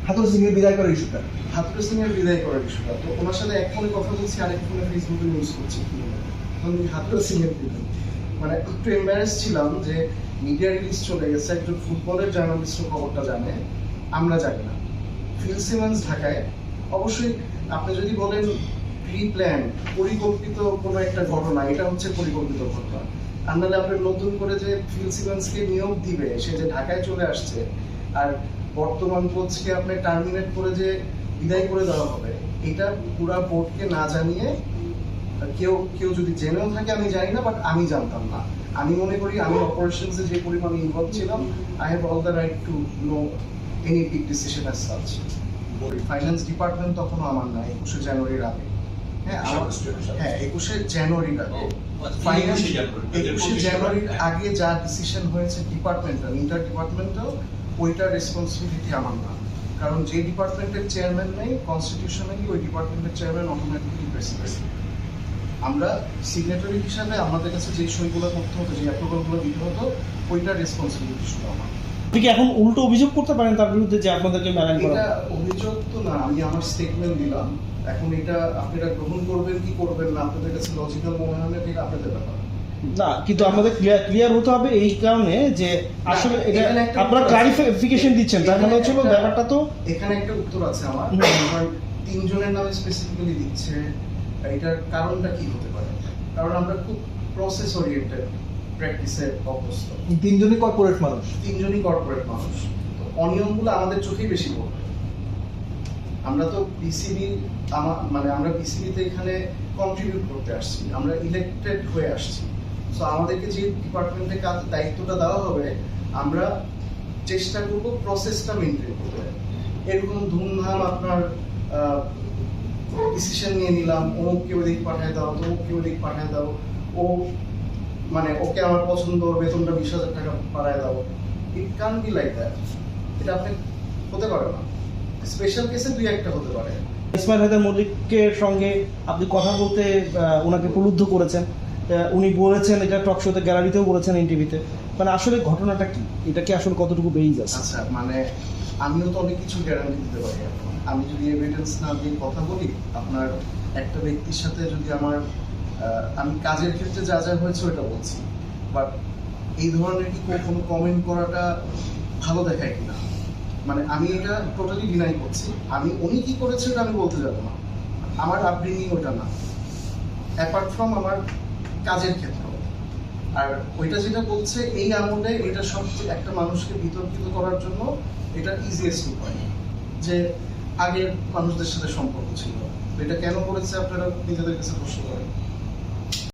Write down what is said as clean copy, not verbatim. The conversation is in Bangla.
হাতুড়ি সিং এর বিদায় করার ইস্যুটা, হাতুড়ি সিং এর বিদায় করার ইস্যুটা, তো ওনার সাথে এক ফোনে কথা বলছি, আরেক ফোনে ফেসবুকে নিউজ করছি। হাতুড়ি সিং এর বিদায় মানে একটু এম্বারেস ছিলাম যে মিডিয়া রিলিজ চলে গেছে, একজন ফুটবলের জার্নালিস্ট খবরটা জানে, আমরা জানি না। ফিল সিমন্স ঢাকায়, অবশ্যই আপনি যদি বলেন প্রি প্ল্যান পরিকল্পিত কোনো একটা ঘটনা, এটা হচ্ছে পরিকল্পিত ঘটনা। আন্দালে আপনার নতুন করে যে ফিল সিমন্সকে নিয়োগ দিবে, সে যে ঢাকায় চলে আসছে, আর বর্তমান কোচকে আপনি টার্মিনেট করে যে বিদায় করে দেওয়া হবে, এটা পুরা বোর্ডকে না জানিয়ে কেউ কেউ যদি জেনেও থাকে আমি জানি না, বাট আমি জানতাম না। আমি মনে করি আমি অপারেশনসে যে পরিমাণে ইনভলভ ছিলাম, I have all the right to know any big decision as such. Finance department তখনও আমার না, 21শে জানুয়ারির আগে। হ্যাঁ 21শে জানুয়ারির আগে, 21শে জানুয়ারির আগে যা ডিসিশন হয়েছে ডিপার্টমেন্টাল, ইন্টার ডিপার্টমেন্টাল, ওইটার রেসপন্সিবিলিটি আমার না। কারণ যে ডিপার্টমেন্টের চেয়ারম্যান নেই, কনস্টিটিউশনালি ওই ডিপার্টমেন্টের চেয়ারম্যান অটোমেটিক্যালি প্রেসিডেন্ট। আমরা সিগনেটারি হিসাবে আমাদের কাছে যে সইগুলো করতে হতো, যে অ্যাপ্রুভালগুলো দিতে হতো, ওইটার রেসপন্সিবিলিটি শুধু আমার। আপনি কি এখন উল্টো অভিযোগ করতে পারেন তার বিরুদ্ধে যে আপনাদেরকে মেলাইন করা? এটা অভিযোগ তো না, আমি আমার স্টেটমেন্ট দিলাম। এখন এটা আপনারা গ্রহণ করবেন কি করবেন না, আপনাদের কাছে লজিক্যাল মনে হবে, এটা আপনাদের ব্যাপার। না, কিন্তু আমাদের ক্লিয়ার হতে হবে এই কারণে যে আসলে এটা আপনারা ক্লারিফিকেশন দিচ্ছেন, তার মানে হচ্ছে ব্যাপারটা তো এখানে একটা উত্তর আছে আমার। তিনজনের নামে স্পেসিফিক্যালি দিচ্ছে, এটার কারণটা কি হতে পারে? কারণ আমরা খুব প্রসেস ওরিয়েন্টেড প্র্যাকটিসে অভ্যস্ত। তিনজনই কর্পোরেট মানুষ, তিনজনই কর্পোরেট মানুষ, তো অনিয়মগুলো আমাদের চোখেই বেশি পড়বে। আমরা তো বিসিবি মানে আমরা বিসিবিতে এখানে কন্ট্রিবিউট করতে আসছি, আমরা ইলেক্টেড হয়ে আসছি। সো আমাদেরকে যে ডিপার্টমেন্টের কাজ দায়িত্বটা দেওয়া হবে, আমরা চেষ্টা করবো প্রসেসটা মেনটেন করতে। এরকম ধুমধাম আপনার ডিসিশন নিয়ে নিলাম, অমুককে ওদিক পাঠায় দাও, তমুককে ওদিক পাঠায় দাও, ও মানে ওকে আমার পছন্দ, বেতনটা 20,000 টাকা বাড়ায় দাও, it can be like that. এটা আপনি হতে পারে না, স্পেশাল কেসে দুই একটা হতে পারে। ইসমাইল হায়দার মল্লিকের সঙ্গে আপনি কথা বলতে ওনাকে প্রলুব্ধ করেছেন, উনি বলেছেন এটা টক শোতে, গ্যালারিতেও বলেছেন, এনটিভিতে। মানে আসলে ঘটনাটা কি, এটা কি আসলে কতটুকু বেরিয়ে যাচ্ছে? আচ্ছা, মানে আমিও তো অনেক কিছু গ্যারান্টি দিতে পারি। এখন আমি যদি এভিডেন্স না দিয়ে কথা বলি, আপনার একটা ব্যক্তির সাথে যদি আমার আমি কাজের ক্ষেত্রে যা যা হয়েছে ওটা বলছি, বাট এই ধরনের কি কোনো কমেন্ট করাটা ভালো দেখায় কিনা, মানে আমি এটা টোটালি ডিনাই করছি। উনি কি করেছে ওটা আমি বলতে যাবো না, আমার আপব্রিঙ্গিং ওটা না, অ্যাপার্ট ফ্রম আমার কাজের ক্ষেত্র। আর ওইটা যেটা বলছে এই আমলে, এটা সবচেয়ে একটা মানুষকে বিতর্কিত করার জন্য এটা ইজিয়েস্ট উপায়, যে আগের মানুষদের সাথে সম্পর্ক ছিল। এটা কেন করেছে আপনারা নিজেদের কাছে প্রশ্ন করেন।